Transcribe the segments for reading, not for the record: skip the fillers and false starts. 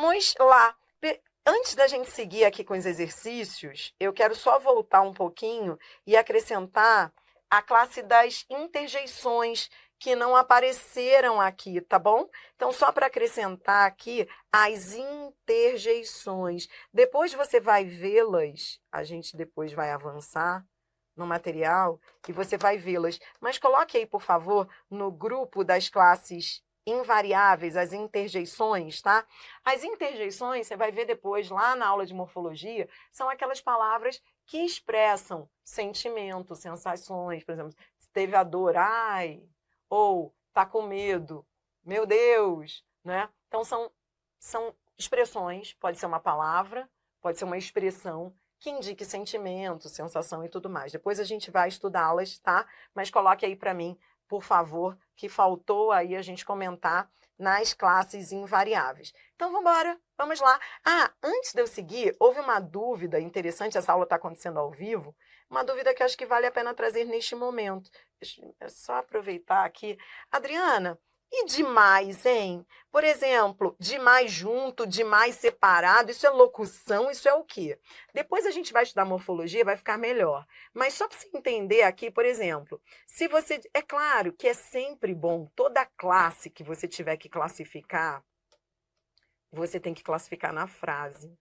Vamos lá. Antes da gente seguir aqui com os exercícios, eu quero só voltar um pouquinho e acrescentar a classe das interjeições que não apareceram aqui, tá bom? Então, só para acrescentar aqui as interjeições. Depois você vai vê-las, a gente depois vai avançar no material e você vai vê-las. Mas coloque aí, por favor, no grupo das classes invariáveis, as interjeições, tá? As interjeições, você vai ver depois lá na aula de morfologia, são aquelas palavras que expressam sentimentos, sensações, por exemplo, teve a dor, ai, ou tá com medo, meu Deus, né? Então são expressões, pode ser uma palavra, pode ser uma expressão que indique sentimento, sensação e tudo mais. Depois a gente vai estudá-las, tá? Mas coloque aí para mim, por favor, que faltou aí a gente comentar nas classes invariáveis. Então, vamos lá. Antes de eu seguir, houve uma dúvida interessante, essa aula está acontecendo ao vivo, uma dúvida que eu acho que vale a pena trazer neste momento. É só aproveitar aqui. Adriana, e demais, hein? Por exemplo, demais junto, demais separado, isso é locução, isso é o quê? Depois a gente vai estudar morfologia, vai ficar melhor. Mas só para você entender aqui, por exemplo, se você... É claro que é sempre bom, toda classe que você tiver que classificar, você tem que classificar na frase,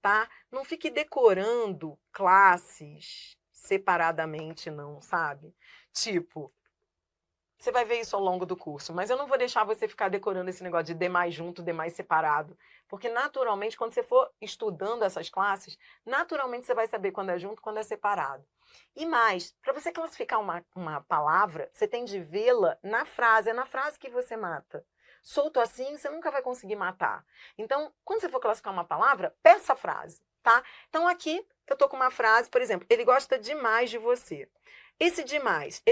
tá? Não fique decorando classes separadamente, não, sabe? Tipo... Você vai ver isso ao longo do curso, mas eu não vou deixar você ficar decorando esse negócio de D mais junto, D mais separado, porque naturalmente, quando você for estudando essas classes, naturalmente você vai saber quando é junto, quando é separado. E mais, para você classificar uma palavra, você tem de vê-la na frase, é na frase que você mata. Solto assim, você nunca vai conseguir matar. Então, quando você for classificar uma palavra, peça a frase, tá? Então, aqui eu tô com uma frase, por exemplo, ele gosta demais de você. Esse demais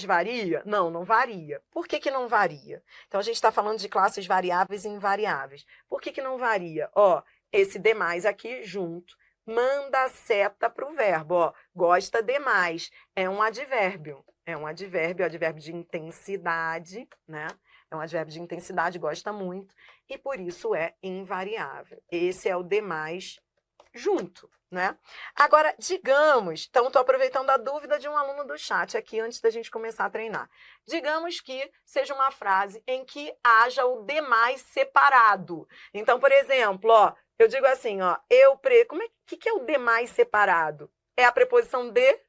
varia? Não, não varia. Por que que não varia? Então, a gente está falando de classes variáveis e invariáveis. Por que que não varia? Ó, esse demais aqui junto, manda a seta para o verbo. Ó, gosta demais. É um advérbio. É um advérbio de intensidade, né? É um advérbio de intensidade, gosta muito. E por isso é invariável. Esse é o demais junto, né? Agora, digamos, então estou aproveitando a dúvida de um aluno do chat aqui antes da gente começar a treinar. Digamos que seja uma frase em que haja o demais separado. Então, por exemplo, ó, eu digo assim, ó, que é o demais separado? É a preposição de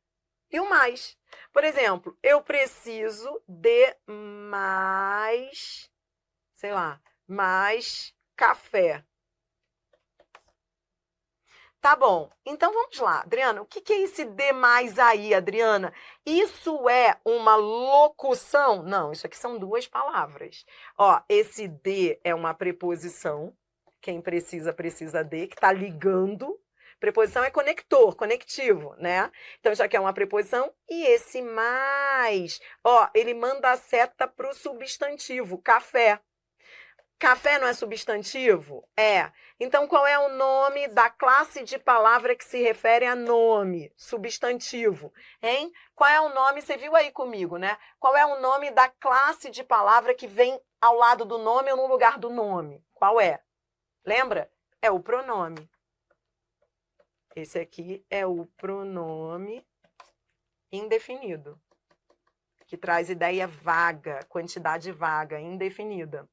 e o mais. Por exemplo, eu preciso de mais, sei lá, mais café. Tá bom, então vamos lá, Adriana, o que é esse demais aí, Adriana? Isso é uma locução? Não, isso aqui são duas palavras. Ó, esse de é uma preposição, quem precisa, precisa de, que tá ligando. Preposição é conector, conectivo, né? Então, isso aqui é uma preposição. E esse mais, ó, ele manda a seta pro substantivo, café. Café não é substantivo? É. Então, qual é o nome da classe de palavra que se refere a nome? Substantivo. Hein? Qual é o nome? Você viu aí comigo, né? Qual é o nome da classe de palavra que vem ao lado do nome ou no lugar do nome? Qual é? Lembra? É o pronome. Esse aqui é o pronome indefinido, que traz ideia vaga, quantidade vaga, indefinida.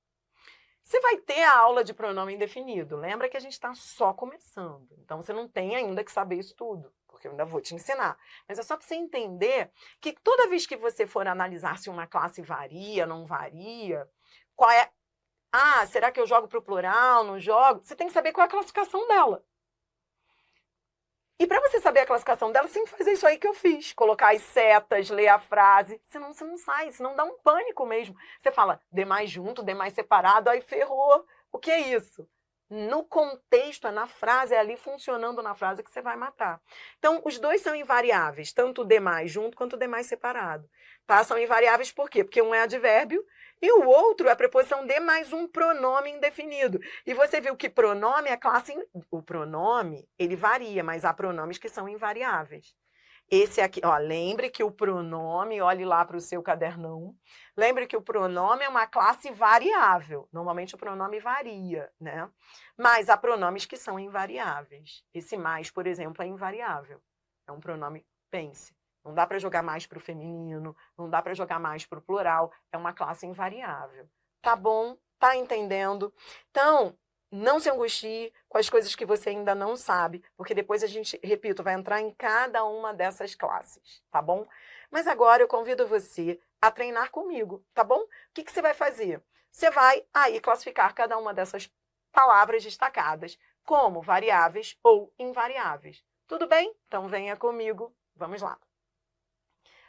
Você vai ter a aula de pronome indefinido. Lembra que a gente está só começando. Então, você não tem ainda que saber isso tudo, porque eu ainda vou te ensinar. Mas é só para você entender que toda vez que você for analisar se uma classe varia, não varia, qual é... será que eu jogo para o plural, não jogo? Você tem que saber qual é a classificação dela. E para você saber a classificação dela, você tem que fazer isso aí que eu fiz. Colocar as setas, ler a frase. Senão você não sai, senão dá um pânico mesmo. Você fala, demais junto, demais separado, aí ferrou. O que é isso? No contexto, é na frase, é ali funcionando na frase que você vai matar. Então, os dois são invariáveis, tanto o demais junto quanto o demais separado. Tá? São invariáveis por quê? Porque um é advérbio e o outro é a preposição de mais um pronome indefinido. E você viu que pronome é classe... O pronome, ele varia, mas há pronomes que são invariáveis. Esse aqui, ó, lembre que o pronome, olhe lá para o seu cadernão, lembre que o pronome é uma classe variável. Normalmente o pronome varia, né? Mas há pronomes que são invariáveis. Esse mais, por exemplo, é invariável. É um pronome, pense. Não dá para jogar mais para o feminino, não dá para jogar mais para o plural, é uma classe invariável. Tá bom? Tá entendendo? Então, não se angustie com as coisas que você ainda não sabe, porque depois a gente, repito, vai entrar em cada uma dessas classes, tá bom? Mas agora eu convido você a treinar comigo, tá bom? O que você vai fazer? Você vai aí classificar cada uma dessas palavras destacadas como variáveis ou invariáveis. Tudo bem? Então venha comigo, vamos lá.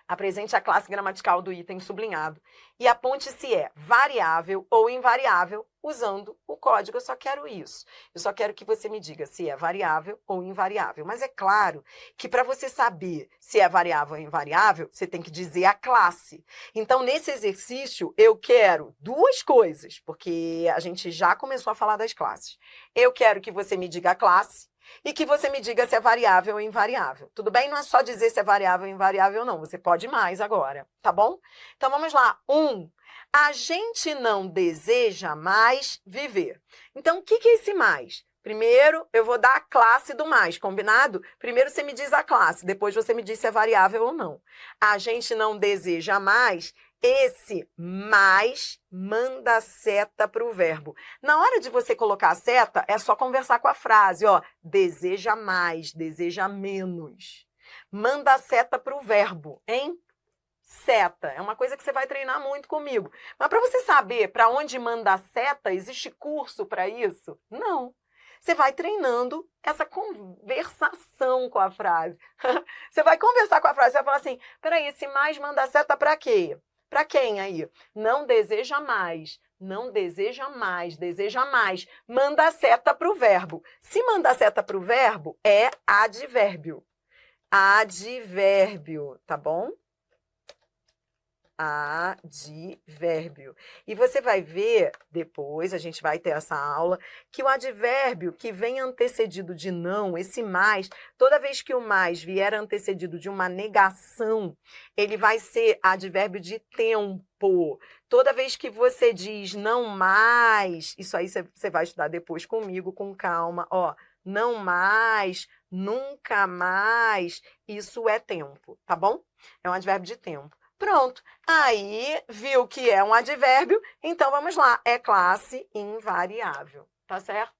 Apresente a classe gramatical do item sublinhado e aponte se é variável ou invariável usando o código. Eu só quero isso. Eu só quero que você me diga se é variável ou invariável. Mas é claro que para você saber se é variável ou invariável, você tem que dizer a classe. Então, nesse exercício, eu quero duas coisas, porque a gente já começou a falar das classes. Eu quero que você me diga a classe e que você me diga se é variável ou invariável. Tudo bem? Não é só dizer se é variável ou invariável, não. Você pode mais agora, tá bom? Então, vamos lá. 1. A gente não deseja mais viver. Então, o que é esse mais? Primeiro, eu vou dar a classe do mais, combinado? Primeiro você me diz a classe, depois você me diz se é variável ou não. A gente não deseja mais. Esse mais manda seta para o verbo. Na hora de você colocar a seta, é só conversar com a frase, ó, deseja mais, deseja menos. Manda a seta para o verbo, hein? Seta, é uma coisa que você vai treinar muito comigo. Mas para você saber para onde manda a seta, existe curso para isso? Não. Você vai treinando essa conversação com a frase. Você vai conversar com a frase, você vai falar assim, peraí, esse mais manda a seta para quê? Para quem aí? Não deseja mais, não deseja mais, deseja mais. Manda a seta para o verbo. Se manda a seta para o verbo, é advérbio. Advérbio, tá bom? Advérbio. E você vai ver, depois a gente vai ter essa aula, que o advérbio que vem antecedido de não, esse mais, toda vez que o mais vier antecedido de uma negação, ele vai ser advérbio de tempo. Toda vez que você diz não mais, isso aí você vai estudar depois comigo, com calma, ó, não mais, nunca mais, isso é tempo, tá bom? É um advérbio de tempo. Pronto, aí viu que é um advérbio, então vamos lá, é classe invariável, tá certo?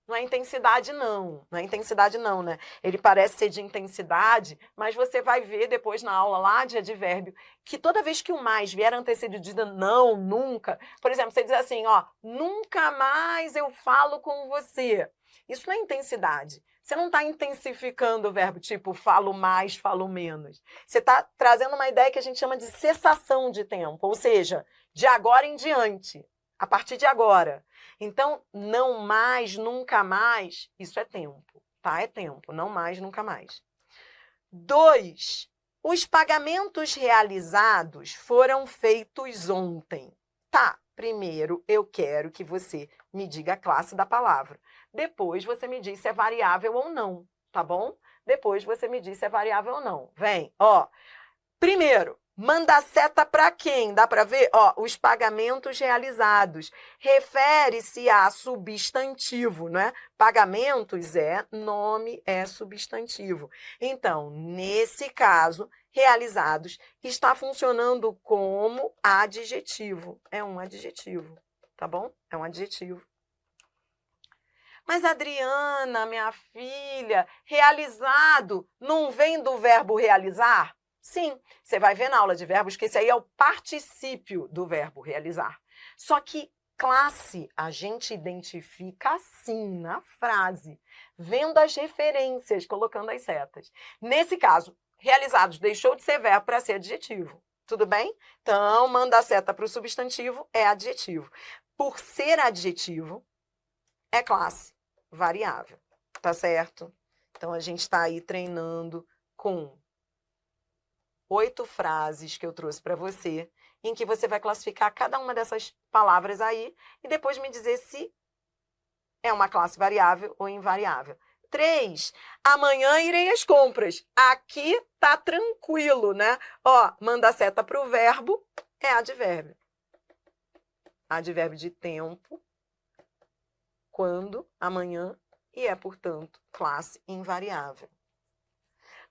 Não é intensidade não, não é intensidade não, né? Ele parece ser de intensidade, mas você vai ver depois na aula lá de advérbio, que toda vez que o mais vier antecedido de não, nunca, por exemplo, você diz assim, ó, nunca mais eu falo com você. Isso não é intensidade. Você não está intensificando o verbo, tipo, falo mais, falo menos. Você está trazendo uma ideia que a gente chama de cessação de tempo, ou seja, de agora em diante, a partir de agora. Então, não mais, nunca mais, isso é tempo, tá? É tempo, não mais, nunca mais. 2. Os pagamentos realizados foram feitos ontem. Tá, primeiro eu quero que você me diga a classe da palavra. Depois você me diz se é variável ou não, tá bom? Depois você me diz se é variável ou não. Vem, ó. Primeiro, manda seta para quem? Dá para ver? Ó, os pagamentos realizados. Refere-se a substantivo, né? Pagamentos é nome, é substantivo. Então, nesse caso, realizados está funcionando como adjetivo. É um adjetivo, tá bom? É um adjetivo. Mas, Adriana, minha filha, realizado não vem do verbo realizar? Sim, você vai ver na aula de verbos que esse aí é o particípio do verbo realizar. Só que classe a gente identifica assim, na frase, vendo as referências, colocando as setas. Nesse caso, realizados deixou de ser verbo para ser adjetivo. Tudo bem? Então, manda a seta para o substantivo, é adjetivo. Por ser adjetivo, é classe variável, tá certo? Então, a gente está aí treinando com 8 frases que eu trouxe para você, em que você vai classificar cada uma dessas palavras aí e depois me dizer se é uma classe variável ou invariável. 3, amanhã irei às compras. Aqui tá tranquilo, né? Ó, manda a seta para o verbo, é advérbio. Advérbio de tempo, quando, amanhã, e é, portanto, classe invariável.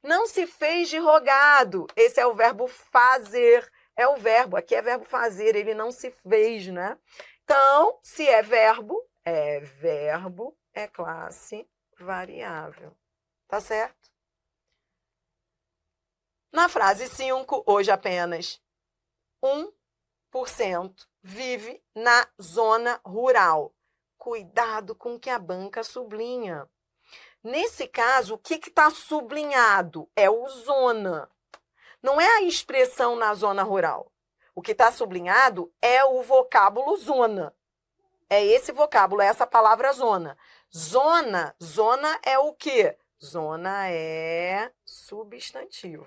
Não se fez de rogado. Esse é o verbo fazer. É o verbo, aqui é verbo fazer, ele não se fez, né? Então, se é verbo, é classe variável. Tá certo? Na frase 5, hoje apenas 1% vive na zona rural. Cuidado com o que a banca sublinha. Nesse caso, o que está sublinhado? É o zona. Não é a expressão na zona rural. O que está sublinhado é o vocábulo zona. É esse vocábulo, é essa palavra zona. Zona é o quê? Zona é substantivo.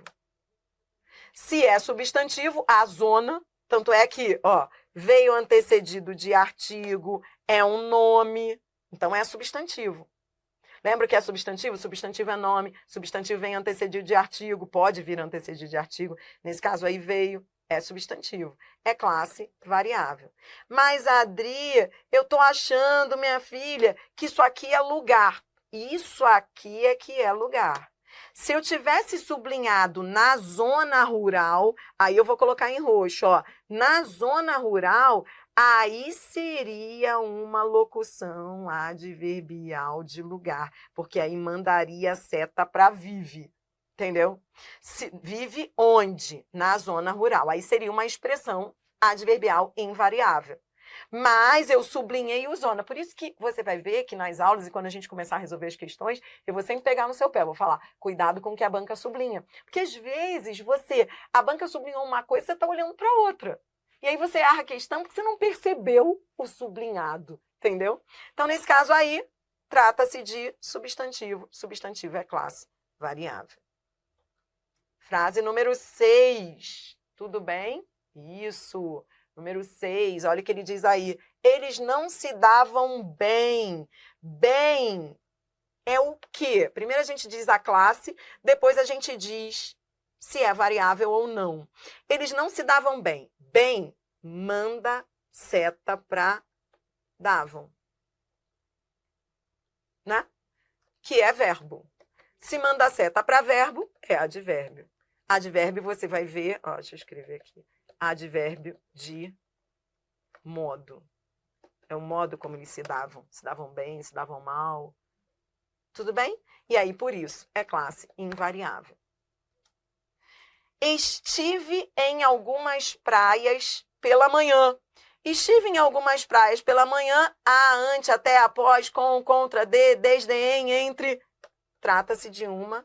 Se é substantivo, a zona, tanto é que, ó, veio antecedido de artigo, é um nome, então é substantivo. Lembra que é substantivo? Substantivo é nome, substantivo vem antecedido de artigo, pode vir antecedido de artigo, nesse caso aí veio, é substantivo. É classe variável. Mas, Adri, eu tô achando, minha filha, que isso aqui é lugar. Isso aqui é que é lugar. Se eu tivesse sublinhado na zona rural, aí eu vou colocar em roxo, ó. Na zona rural, aí seria uma locução adverbial de lugar, porque aí mandaria a seta para vive, entendeu? Vive onde? Na zona rural. Aí seria uma expressão adverbial invariável. Mas eu sublinhei o zona. Por isso que você vai ver que nas aulas, e quando a gente começar a resolver as questões, eu vou sempre pegar no seu pé, vou falar, cuidado com o que a banca sublinha. Porque às vezes a banca sublinhou uma coisa, você está olhando para outra. E aí você erra a questão porque você não percebeu o sublinhado, entendeu? Então, nesse caso aí, trata-se de substantivo. Substantivo é classe variável. Frase número 6. Tudo bem? Isso. Número 6, olha o que ele diz aí. Eles não se davam bem. Bem é o quê? Primeiro a gente diz a classe, depois a gente diz se é variável ou não. Eles não se davam bem. Bem, manda seta para davam. Né? Que é verbo. Se manda seta para verbo, é advérbio. Advérbio você vai ver, ó, deixa eu escrever aqui. Advérbio de modo. É o modo como eles se davam bem, se davam mal. Tudo bem? E aí, por isso, é classe invariável. Estive em algumas praias pela manhã. Estive em algumas praias pela manhã, a, ante, até, após, com, contra, de, desde, em, entre. Trata-se de uma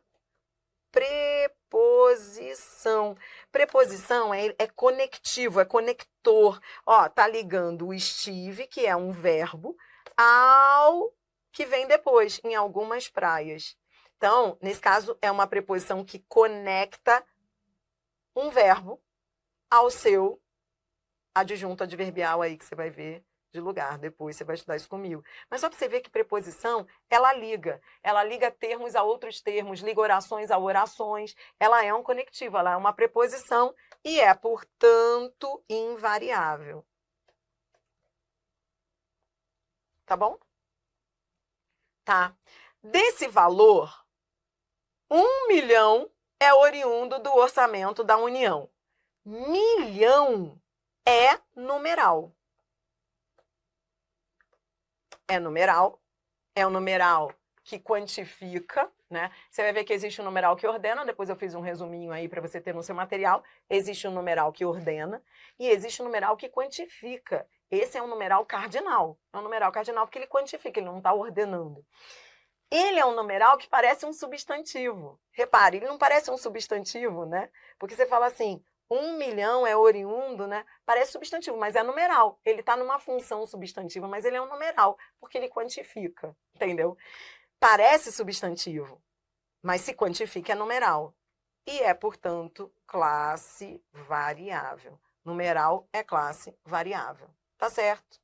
preposição. Preposição é conectivo, é conector. Ó, tá ligando o estive, que é um verbo, ao que vem depois, em algumas praias. Então, nesse caso, é uma preposição que conecta um verbo ao seu adjunto adverbial aí, que você vai ver de lugar. Depois você vai estudar isso comigo. Mas só para você ver que preposição, ela liga. Ela liga termos a outros termos, liga orações a orações. Ela é um conectivo, ela é uma preposição e é, portanto, invariável. Tá bom? Tá. Desse valor, 1 milhão é oriundo do orçamento da União. Milhão é numeral. É numeral, é um numeral que quantifica, né? Você vai ver que existe um numeral que ordena, depois eu fiz um resuminho aí para você ter no seu material. Existe um numeral que ordena e existe um numeral que quantifica. Esse é um numeral cardinal. É um numeral cardinal porque ele quantifica, ele não está ordenando. Ele é um numeral que parece um substantivo. Repare, ele não parece um substantivo, né? Porque você fala assim, 1 milhão é oriundo, né? Parece substantivo, mas é numeral. Ele está numa função substantiva, mas ele é um numeral, porque ele quantifica, entendeu? Parece substantivo, mas se quantifica é numeral. E é, portanto, classe variável. Numeral é classe variável. Tá certo?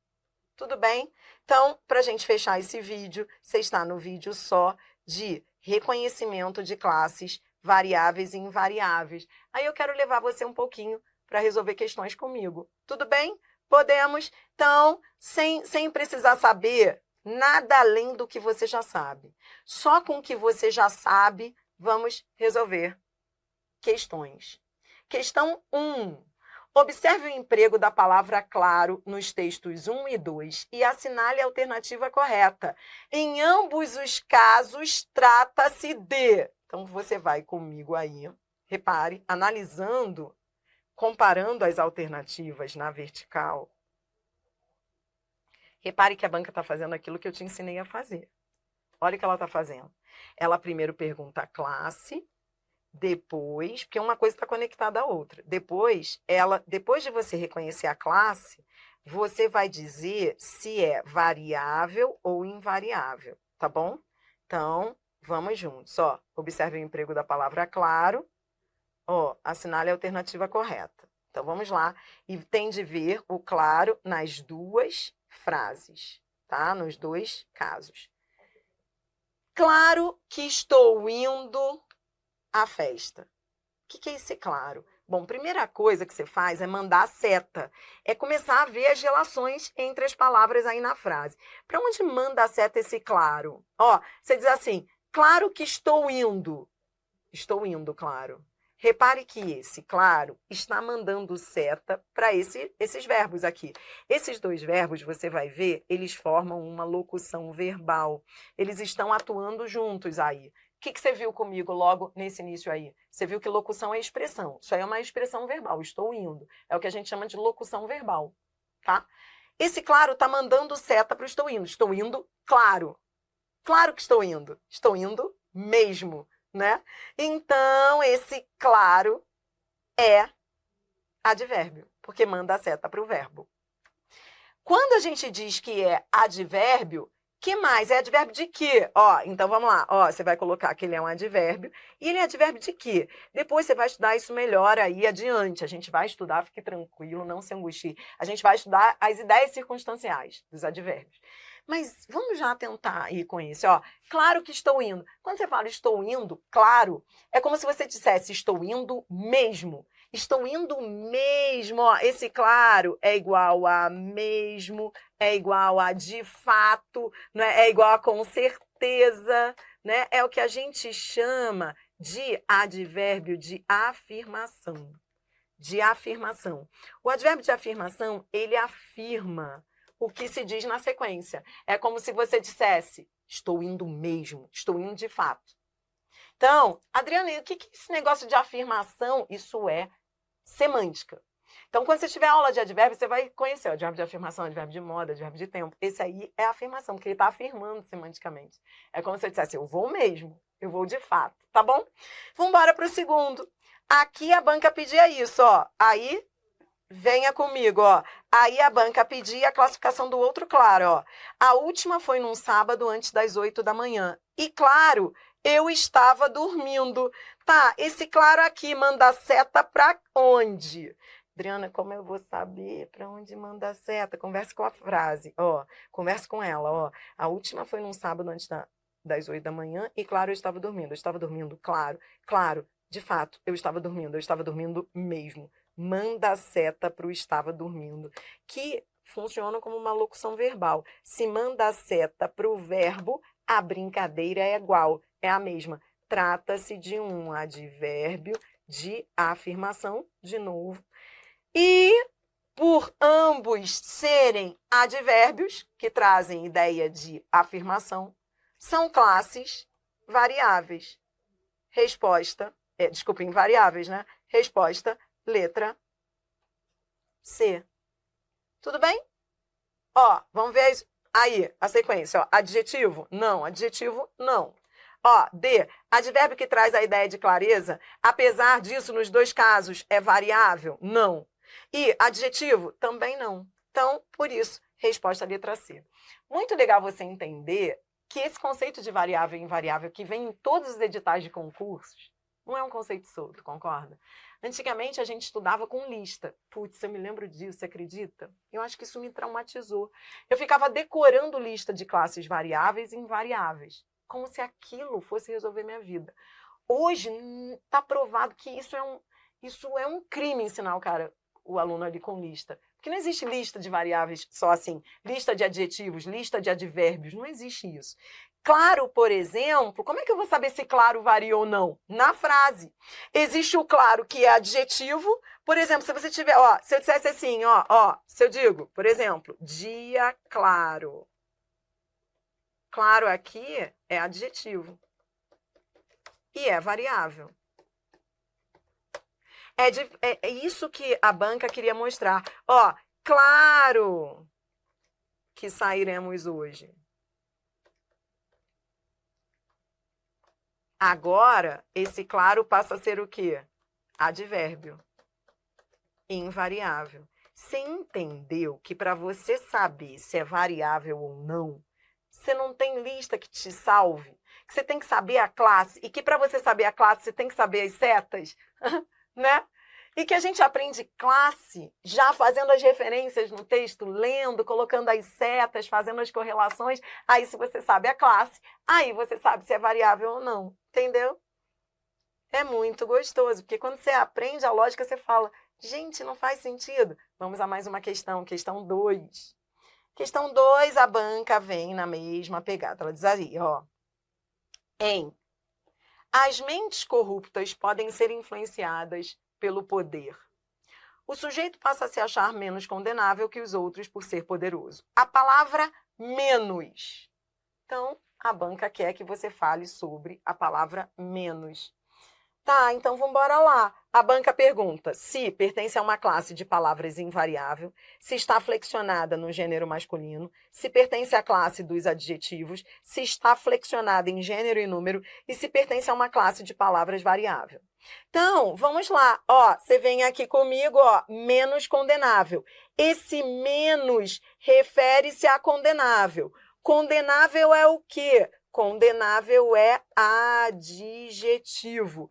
Tudo bem? Então, para a gente fechar esse vídeo, você está no vídeo só, de reconhecimento de classes variáveis e invariáveis. Aí eu quero levar você um pouquinho para resolver questões comigo. Tudo bem? Podemos? Então, sem precisar saber nada além do que você já sabe. Só com o que você já sabe, vamos resolver questões. Questão 1. Observe o emprego da palavra claro nos textos 1 e 2 e assinale a alternativa correta. Em ambos os casos, trata-se de... Então, você vai comigo aí, repare, analisando, comparando as alternativas na vertical. Repare que a banca está fazendo aquilo que eu te ensinei a fazer. Olha o que ela está fazendo. Ela primeiro pergunta a classe, depois, porque uma coisa está conectada à outra. Depois de você reconhecer a classe, você vai dizer se é variável ou invariável, tá bom? Então, vamos juntos. Ó, observe o emprego da palavra claro. Ó, assinale a alternativa correta. Então, vamos lá. E tem de ver o claro nas duas frases, tá? Nos dois casos. Claro que estou indo à festa. O que é esse claro? Bom, primeira coisa que você faz é mandar a seta. É começar a ver as relações entre as palavras aí na frase. Para onde manda a seta esse claro? Ó, você diz assim, claro que estou indo. Estou indo, claro. Repare que esse claro está mandando seta para esses verbos aqui. Esses dois verbos, você vai ver, eles formam uma locução verbal. Eles estão atuando juntos aí. O que você viu comigo logo nesse início aí? Você viu que locução é expressão. Isso aí é uma expressão verbal. Estou indo. É o que a gente chama de locução verbal, tá? Esse claro está mandando seta para o estou indo. Estou indo, claro. Claro que estou indo. Estou indo mesmo, né? Então, esse claro é advérbio, porque manda a seta para o verbo. Quando a gente diz que é advérbio, que mais? É advérbio de quê? Ó, então vamos lá. Ó, você vai colocar que ele é um advérbio. E ele é advérbio de quê? Depois você vai estudar isso melhor aí adiante. A gente vai estudar, fique tranquilo, não se angustie. A gente vai estudar as ideias circunstanciais dos advérbios. Mas vamos já tentar ir com isso, ó. Claro que estou indo. Quando você fala estou indo, claro, é como se você dissesse estou indo mesmo. Estou indo mesmo, ó. Esse claro é igual a mesmo, é igual a de fato, né? É igual a com certeza, né? É o que a gente chama de advérbio de afirmação. De afirmação. O advérbio de afirmação, ele afirma o que se diz na sequência. É como se você dissesse, estou indo mesmo, estou indo de fato. Então, Adriana, o que é esse negócio de afirmação? Isso é semântica. Então, quando você tiver aula de advérbio, você vai conhecer o advérbio de afirmação, advérbio de moda, advérbio de tempo. Esse aí é a afirmação, porque ele está afirmando semanticamente. É como se você dissesse, eu vou mesmo, eu vou de fato, tá bom? Vamos embora para o segundo. Aqui a banca pedia isso, ó. Aí, venha comigo, ó. Aí a banca pedia a classificação do outro claro, ó. A última foi num sábado antes das 8 da manhã. E claro, eu estava dormindo. Tá, esse claro aqui manda seta para onde? Adriana, como eu vou saber para onde manda a seta? Converse com a frase, ó. Converse com ela, ó. A última foi num sábado antes das 8 da manhã e claro, eu estava dormindo. Eu estava dormindo, claro. Claro, de fato, eu estava dormindo mesmo. Manda a seta para o estava dormindo, que funciona como uma locução verbal. Se manda a seta para o verbo, a brincadeira é igual, é a mesma. Trata-se de um advérbio de afirmação, de novo. E por ambos serem advérbios, que trazem ideia de afirmação, são classes variáveis. Resposta, invariáveis, né? Resposta, letra C. Tudo bem? Ó, vamos ver aí a sequência. Ó, adjetivo? Não. Adjetivo? Não. Ó, D. Advérbio que traz a ideia de clareza. Apesar disso, nos dois casos, é variável? Não. E adjetivo? Também não. Então, por isso, resposta letra C. Muito legal você entender que esse conceito de variável e invariável que vem em todos os editais de concursos não é um conceito solto, concorda? Antigamente, a gente estudava com lista. Putz, eu me lembro disso, você acredita? Eu acho que isso me traumatizou. Eu ficava decorando lista de classes variáveis e invariáveis. como se aquilo fosse resolver minha vida. Hoje, está provado que isso é um crime ensinar o aluno ali com lista. Porque não existe lista de variáveis só assim, lista de adjetivos, lista de advérbios, não existe isso. Claro, por exemplo, como é que eu vou saber se claro varia ou não? Na frase. Existe o claro que é adjetivo. Por exemplo, se você tiver, se eu dissesse assim, se eu digo, por exemplo, dia claro. Claro aqui é adjetivo. E é variável. É isso que a banca queria mostrar. Claro que sairemos hoje. Agora, esse claro passa a ser o quê? Advérbio. Invariável. Você entendeu que para você saber se é variável ou não, você não tem lista que te salve? Que você tem que saber a classe, e que para você saber a classe, você tem que saber as setas, né? E que a gente aprende classe já fazendo as referências no texto, lendo, colocando as setas, fazendo as correlações. Aí, se você sabe a classe, aí você sabe se é variável ou não. Entendeu? É muito gostoso, porque quando você aprende a lógica, você fala, gente, não faz sentido. Vamos a mais uma questão, questão 2. Questão 2, a banca vem na mesma pegada. Ela diz aí, as mentes corruptas podem ser influenciadas pelo poder. O sujeito passa a se achar menos condenável que os outros por ser poderoso. A palavra menos. Então, a banca quer que você fale sobre a palavra menos. Tá, então vamos embora lá. A banca pergunta se pertence a uma classe de palavras invariável, se está flexionada no gênero masculino, se pertence à classe dos adjetivos, se está flexionada em gênero e número e se pertence a uma classe de palavras variável. Então, vamos lá. Você vem aqui comigo, menos condenável. Esse menos refere-se a condenável. Condenável é o quê? Condenável é adjetivo.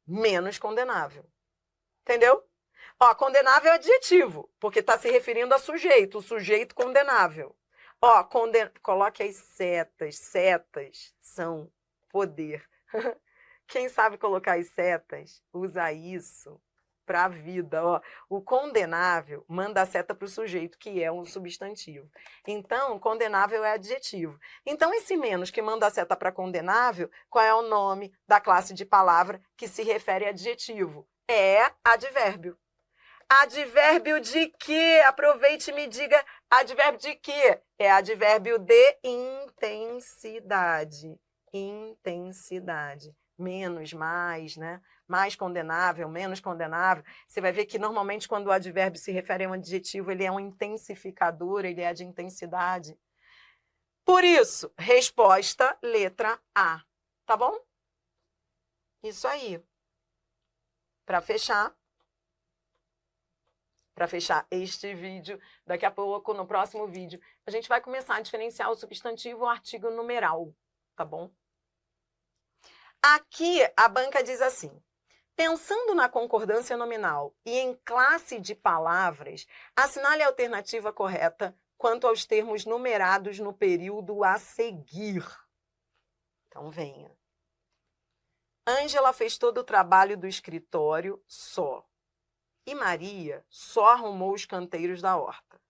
Menos condenável. Entendeu? Condenável é adjetivo, porque está se referindo a sujeito, o sujeito condenável. Coloque as setas. Setas são poder. Quem sabe colocar as setas, usa isso para a vida. O condenável manda a seta para o sujeito, que é um substantivo. Então, condenável é adjetivo. Então, esse menos que manda a seta para condenável, qual é o nome da classe de palavra que se refere a adjetivo? É advérbio. Advérbio de quê? Aproveite e me diga, advérbio de quê? É advérbio de intensidade. Intensidade. Menos, mais, né? Mais condenável, menos condenável. Você vai ver que normalmente quando o advérbio se refere a um adjetivo, ele é um intensificador, ele é de intensidade. Por isso, resposta letra A. Tá bom? Isso aí. Para fechar este vídeo, daqui a pouco, no próximo vídeo, a gente vai começar a diferenciar o substantivo e o artigo numeral, tá bom? Aqui, a banca diz assim, pensando na concordância nominal e em classe de palavras, assinale a alternativa correta quanto aos termos numerados no período a seguir. Então, venha. Ângela fez todo o trabalho do escritório só. E Maria só arrumou os canteiros da horta.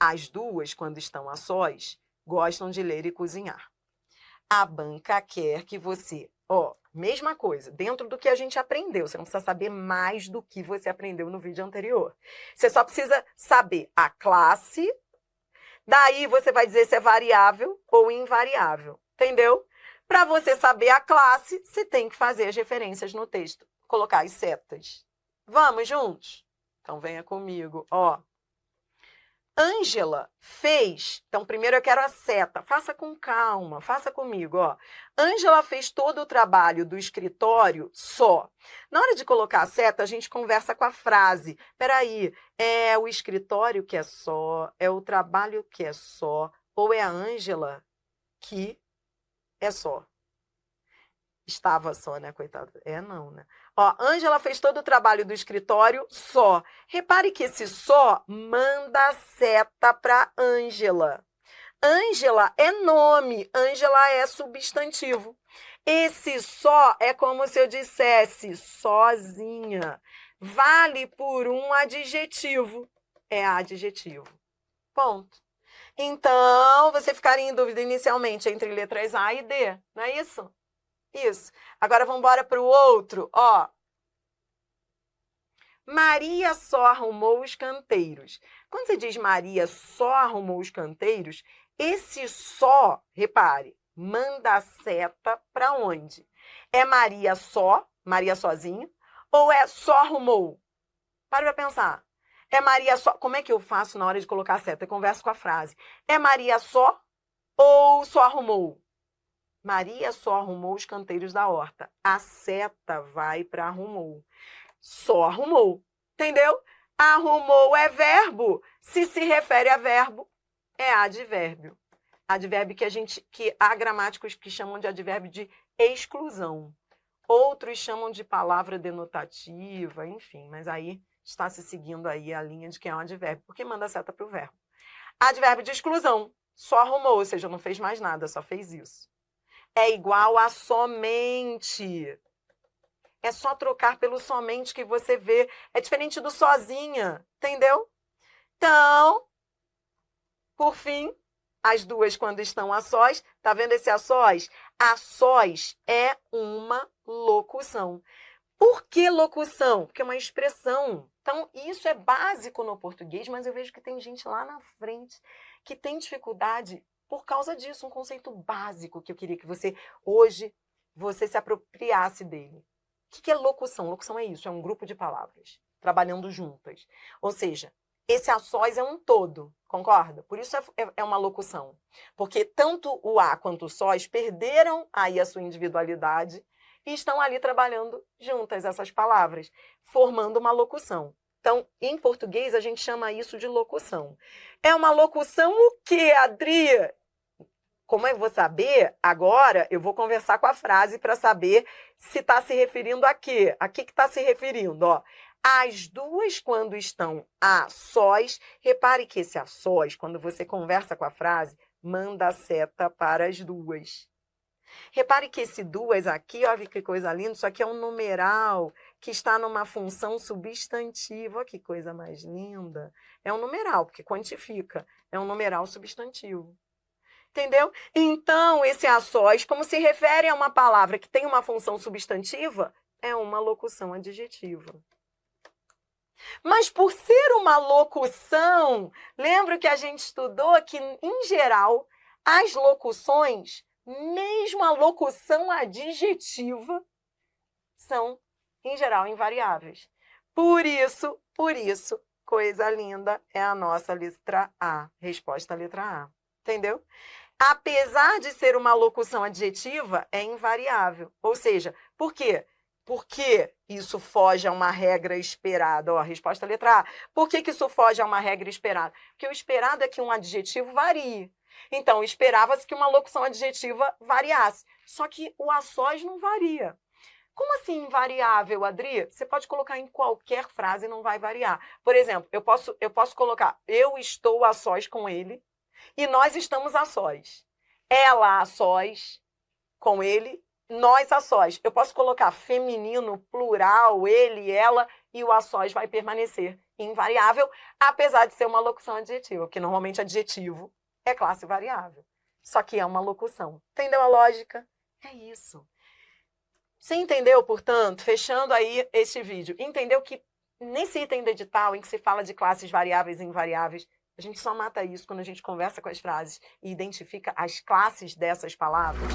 As duas, quando estão a sós, gostam de ler e cozinhar. A banca quer que você... mesma coisa, dentro do que a gente aprendeu. Você não precisa saber mais do que você aprendeu no vídeo anterior. Você só precisa saber a classe, daí você vai dizer se é variável ou invariável, entendeu? Para você saber a classe, você tem que fazer as referências no texto, colocar as setas. Vamos juntos? Então, venha comigo, Ângela fez, então primeiro eu quero a seta, faça com calma, faça comigo, Ângela fez todo o trabalho do escritório só. Na hora de colocar a seta, a gente conversa com a frase. Peraí, é o escritório que é só, é o trabalho que é só, ou é a Ângela que é só? Estava só, né, coitada? Não, né? Ângela fez todo o trabalho do escritório só. Repare que esse só manda a seta para Ângela. Ângela é nome, Ângela é substantivo. Esse só é como se eu dissesse sozinha. Vale por um adjetivo. É adjetivo. Ponto. Então, você ficaria em dúvida inicialmente entre letras A e D, não é isso? Isso. Agora vamos embora para o outro. Ó. Maria só arrumou os canteiros. Quando você diz Maria só arrumou os canteiros, esse só, repare, manda a seta para onde? É Maria sozinha, ou é só arrumou? Para pensar. É Maria só. Como é que eu faço na hora de colocar a seta? Eu converso com a frase. É Maria só ou só arrumou? Maria só arrumou os canteiros da horta. A seta vai para arrumou. Só arrumou. Entendeu? Arrumou é verbo. Se refere a verbo, é advérbio. Advérbio que há gramáticos que chamam de advérbio de exclusão. Outros chamam de palavra denotativa, enfim, mas aí está se seguindo aí a linha de que é um advérbio, porque manda a seta para o verbo. Advérbio de exclusão, só arrumou, ou seja, não fez mais nada, só fez isso. É igual a somente. É só trocar pelo somente que você vê. É diferente do sozinha, entendeu? Então, por fim, as duas quando estão a sós, tá vendo esse a sós? A sós é uma locução. Por que locução? Porque é uma expressão. Então, isso é básico no português, mas eu vejo que tem gente lá na frente que tem dificuldade por causa disso, um conceito básico que eu queria que você, hoje, você se apropriasse dele. O que é locução? Locução é isso, é um grupo de palavras, trabalhando juntas. Ou seja, esse a sós é um todo, concorda? Por isso é uma locução. Porque tanto o a quanto o sós perderam aí a sua individualidade e estão ali trabalhando juntas essas palavras, formando uma locução. Então, em português, a gente chama isso de locução. É uma locução o quê, Adri? Como eu vou saber, agora eu vou conversar com a frase para saber se está se referindo a quê? A que está se referindo? Ó, as duas, quando estão a sós, repare que esse a sós, quando você conversa com a frase, manda a seta para as duas. Repare que esse duas aqui, olha que coisa linda, isso aqui é um numeral que está numa função substantiva. Olha que coisa mais linda. É um numeral, porque quantifica. É um numeral substantivo. Entendeu? Então, esse a sós, como se refere a uma palavra que tem uma função substantiva, é uma locução adjetiva. Mas por ser uma locução, lembra que a gente estudou que, em geral, as locuções, mesmo a locução adjetiva, são, em geral, invariáveis. Por isso, coisa linda é a nossa letra A. Resposta à letra A. Entendeu? Apesar de ser uma locução adjetiva, é invariável. Ou seja, por quê? Porque isso foge a uma regra esperada. Ó, resposta à letra A. Por que isso foge a uma regra esperada? Porque o esperado é que um adjetivo varie. Então, esperava-se que uma locução adjetiva variasse. Só que o a sós não varia. Como assim invariável, Adri? Você pode colocar em qualquer frase e não vai variar. Por exemplo, eu posso colocar eu estou a sós com ele e nós estamos a sós. Ela a sós com ele, nós a sós. Eu posso colocar feminino, plural, ele, ela, e o a sós vai permanecer invariável, apesar de ser uma locução adjetiva, porque normalmente adjetivo é classe variável. Só que é uma locução. Entendeu a lógica? É isso. Você entendeu, portanto, fechando aí este vídeo, entendeu que nesse item do edital em que se fala de classes variáveis e invariáveis, a gente só mata isso quando a gente conversa com as frases e identifica as classes dessas palavras?